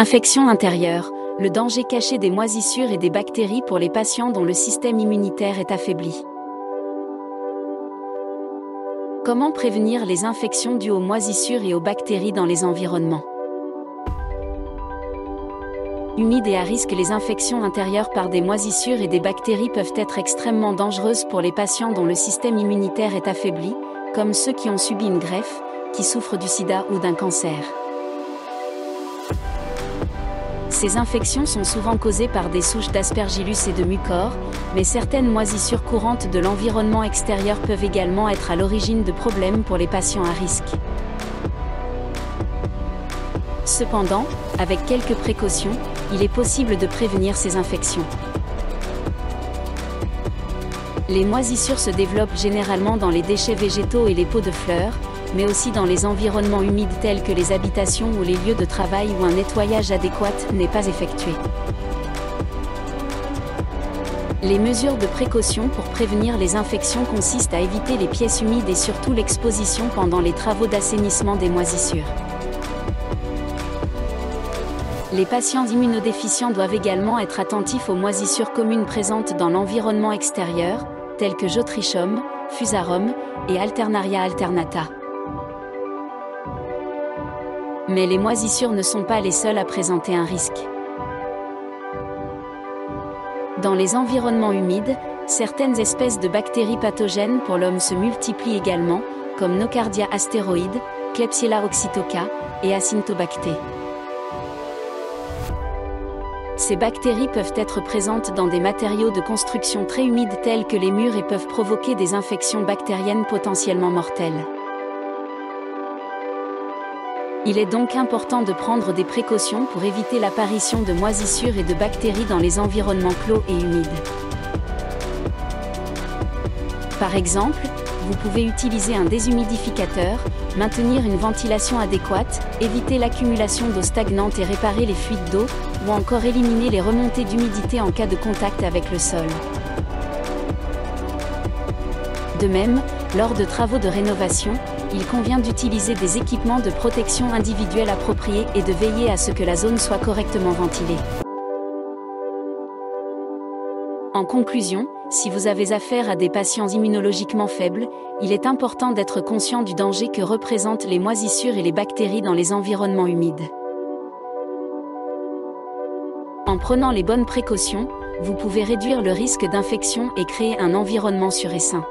Infection intérieure, le danger caché des moisissures et des bactéries pour les patients dont le système immunitaire est affaibli. Comment prévenir les infections dues aux moisissures et aux bactéries dans les environnements humides et à risque? Les infections intérieures par des moisissures et des bactéries peuvent être extrêmement dangereuses pour les patients dont le système immunitaire est affaibli, comme ceux qui ont subi une greffe, qui souffrent du sida ou d'un cancer. Ces infections sont souvent causées par des souches d'Aspergillus et de Mucor, mais certaines moisissures courantes de l'environnement extérieur peuvent également être à l'origine de problèmes pour les patients à risque. Cependant, avec quelques précautions, il est possible de prévenir ces infections. Les moisissures se développent généralement dans les déchets végétaux et les pots de fleurs, mais aussi dans les environnements humides tels que les habitations ou les lieux de travail où un nettoyage adéquat n'est pas effectué. Les mesures de précaution pour prévenir les infections consistent à éviter les pièces humides et surtout l'exposition pendant les travaux d'assainissement des moisissures. Les patients immunodéficients doivent également être attentifs aux moisissures communes présentes dans l'environnement extérieur, telles que Jotrichum, Fusarum et Alternaria alternata. Mais les moisissures ne sont pas les seules à présenter un risque. Dans les environnements humides, certaines espèces de bactéries pathogènes pour l'homme se multiplient également, comme Nocardia astéroïde, Klebsiella oxytoca et Acinetobacter. Ces bactéries peuvent être présentes dans des matériaux de construction très humides tels que les murs et peuvent provoquer des infections bactériennes potentiellement mortelles. Il est donc important de prendre des précautions pour éviter l'apparition de moisissures et de bactéries dans les environnements clos et humides. Par exemple, vous pouvez utiliser un déshumidificateur, maintenir une ventilation adéquate, éviter l'accumulation d'eau stagnante et réparer les fuites d'eau, ou encore éliminer les remontées d'humidité en cas de contact avec le sol. De même, lors de travaux de rénovation, il convient d'utiliser des équipements de protection individuelle appropriés et de veiller à ce que la zone soit correctement ventilée. En conclusion, si vous avez affaire à des patients immunologiquement faibles, il est important d'être conscient du danger que représentent les moisissures et les bactéries dans les environnements humides. En prenant les bonnes précautions, vous pouvez réduire le risque d'infection et créer un environnement sûr et sain.